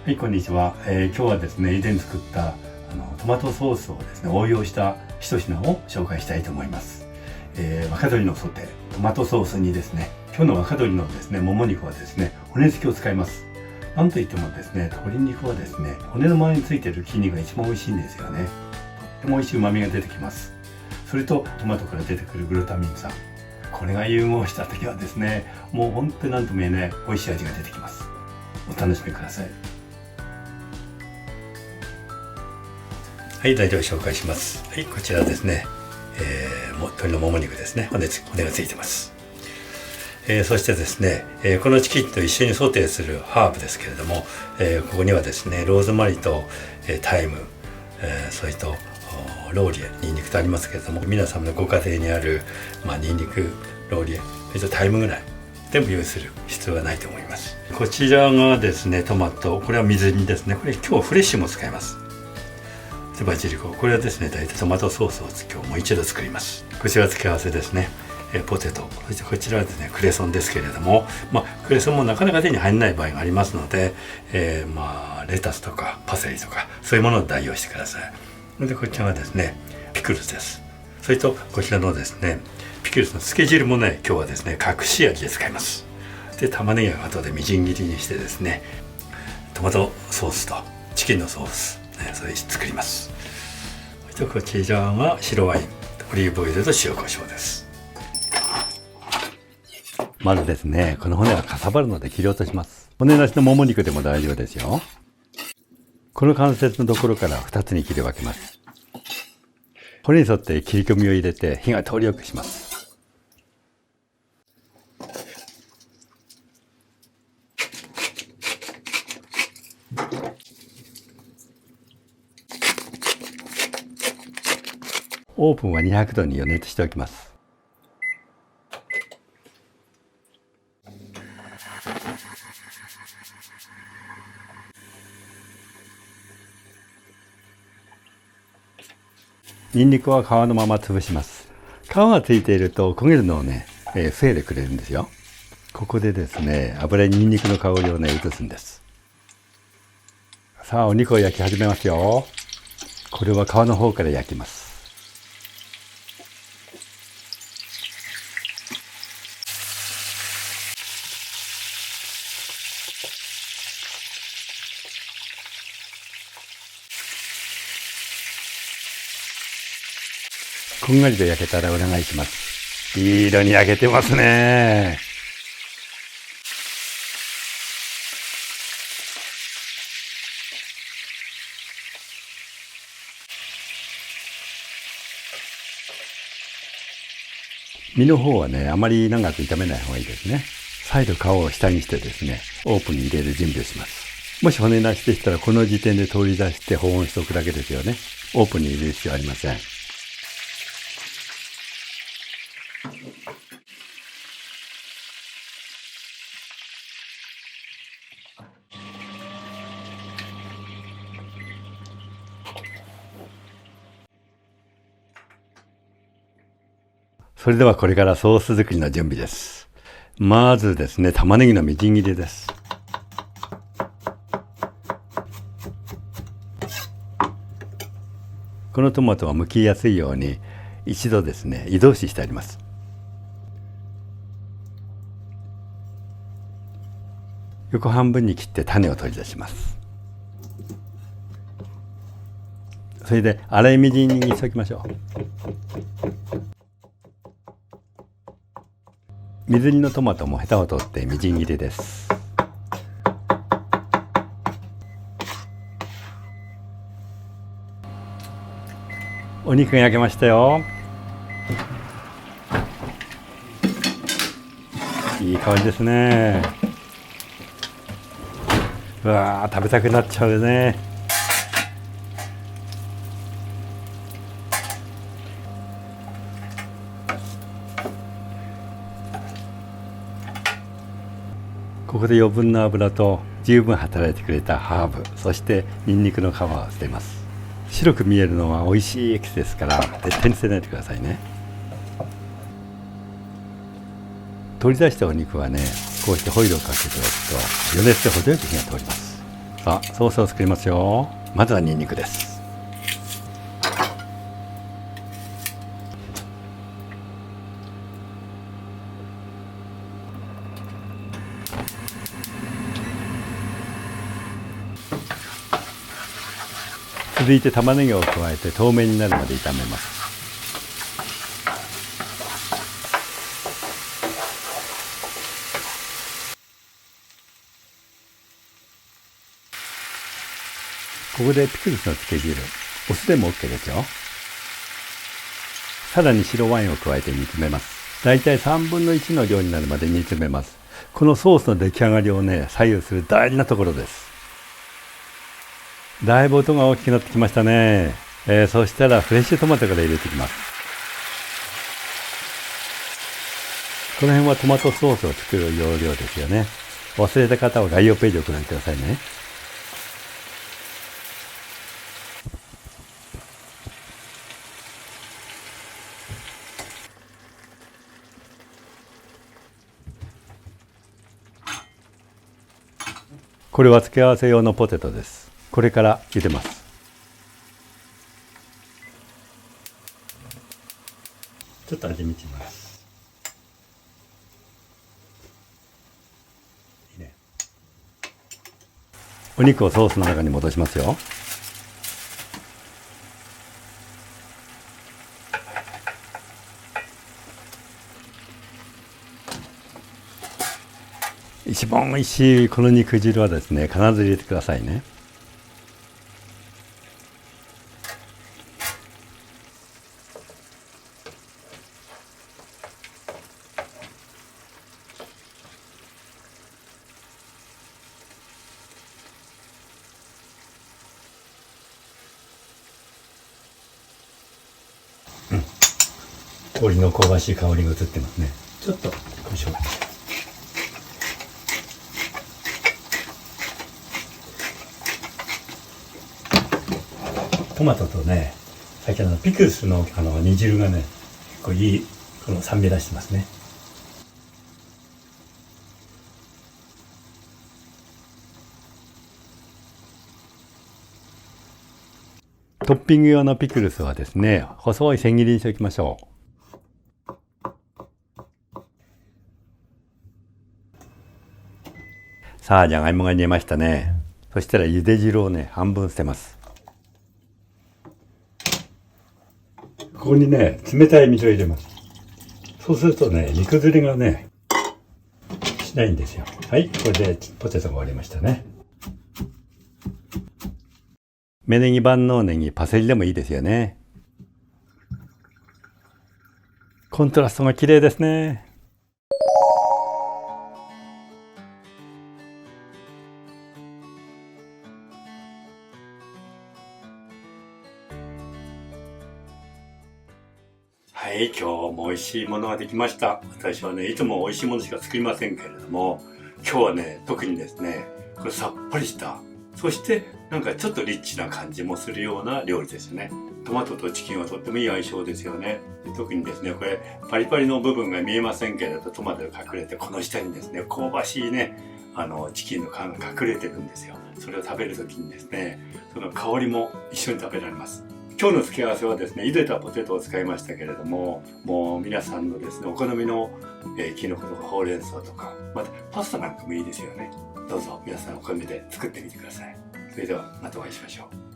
はい、こんにちは。今日はですね、以前作ったトマトソースをですね、応用した一品を紹介したいと思います。若鶏のソテー、トマトソースにですね、今日の若鶏のですね、もも肉はですね、骨付きを使います。なんといってもですね、鶏肉はですね、骨の周りについている筋肉が一番美味しいんですよね。とっても美味しい旨味が出てきます。それとトマトから出てくるグルタミン酸。これが融合した時はですね、もう本当に何とも言えない美味しい味が出てきます。お楽しみください。はい、材料を紹介します。はい、こちらですね、鶏のもも肉ですね。骨がついてます。そしてですね、このチキンと一緒にソテーするハーブですけれども、ここにはですね、ローズマリーと、タイム、それとローリエ、ニンニクとありますけれども、皆様のご家庭にある、ニンニク、ローリエ、それとタイムぐらい全部用意する必要はないと思います。こちらがですね、トマト、これは水煮ですね。これ今日はフレッシュも使います。バジルコ、これはですね、大体トマトソースを今日もう一度作ります。こちら付け合わせですね、ポテト、そしてこちらはですね、クレソンですけれども、クレソンもなかなか手に入らない場合がありますので、レタスとかパセリとかそういうものを代用してください。でこちらはですね、ピクルスです。それとこちらのですね、ピクルスの漬け汁もね、今日はですね、隠し味で使います。で玉ねぎは後でみじん切りにしてですね、トマトソースとチキンのソース、それ作ります。こちらが白ワイン、オリーブオイルと塩コショウです。まずですね、この骨はかさばるので切り落とします。骨なしのもも肉でも大丈夫ですよ。この関節のところから2つに切り分けます。骨に沿って切り込みを入れて火が通りよくします。オーブンは200度に予熱しておきます。ニンニクは皮のまま潰します。皮がついていると焦げるのをね、防いでくれるんですよ。ここでですね、油にニンニクの香りをね、移すんです。さあ、お肉を焼き始めますよ。これは皮の方から焼きます。こんがりと焼けたら裏返します。いい色に焼けてますね。身の方はね、あまり長く炒めない方がいいですね。再度皮を下にしてですね、オーブンに入れる準備をします。もし骨なしでしたらこの時点で取り出して保温しておくだけですよね。オーブンに入れる必要はありません。それではこれからソース作りの準備です。まずですね、玉ねぎのみじん切りです。このトマトは剥きやすいように一度ですね、移動ししてあります。横半分に切って種を取り出します。それで粗いみじん切りにしておきましょう。水煮のトマトもヘタを取ってみじん切りです。お肉が焼けましたよ。いい香りですね。うわー、食べたくなっちゃうね。ここで余分な油と十分働いてくれたハーブ、そしてニンニクの皮を捨てます。白く見えるのは美味しいエキスですから絶対に捨てないでくださいね。取り出したお肉はね、こうしてホイルをかけておくと余熱で程よく火が通ります。さあソースを作りますよ。まずはニンニクです。続いて玉ねぎを加えて透明になるまで炒めます。ここでピクルスの漬け汁、お酢でも OK ですよ。さらに白ワインを加えて煮詰めます。だいたい3分の1の量になるまで煮詰めます。このソースの出来上がりをね、左右する大事なところです。だいぶ音が大きくなってきましたね。そしたらフレッシュトマトから入れていきます。この辺はトマトソースを作る要領ですよね。忘れた方は概要ページをご覧くださいね。これは付け合わせ用のポテトです。これから茹でます。ちょっと味見します。いいね。お肉をソースの中に戻しますよ。一番おいしいこの肉汁はですね、必ず入れてくださいね。鶏の香ばしい香りが移ってますね。ちょっとよいしょ。トマトとね、先ほどのピクルスの煮汁がね、結構いいこの酸味出してますね。トッピング用のピクルスはですね、細い千切りにしておきましょう。さあ、じゃがいもが煮えましたね。そしたら茹で汁をね、半分捨てます。ここにね、冷たい水を入れます。そうするとね、煮崩れがね、しないんですよ。はい、これでポテトが終わりましたね。芽ネギ、万能ネギ、パセリでもいいですよね。コントラストが綺麗ですね。はい、今日も美味しいものができました。私はね、いつも美味しいものしか作りませんけれども、今日はね、特にですね、これさっぱりした、そしてなんかちょっとリッチな感じもするような料理ですよね。トマトとチキンはとってもいい相性ですよね。特にですね、これパリパリの部分が見えませんけれど、トマトが隠れて、この下にですね、香ばしいね、チキンの皮が隠れてるんですよ。それを食べるときにですね、その香りも一緒に食べられます。今日の付け合わせはですね、茹でたポテトを使いましたけれども、もう皆さんのですね、お好みのキノコとかほうれん草とか、またパスタなんかもいいですよね。どうぞ皆さんお好みで作ってみてください。それではまたお会いしましょう。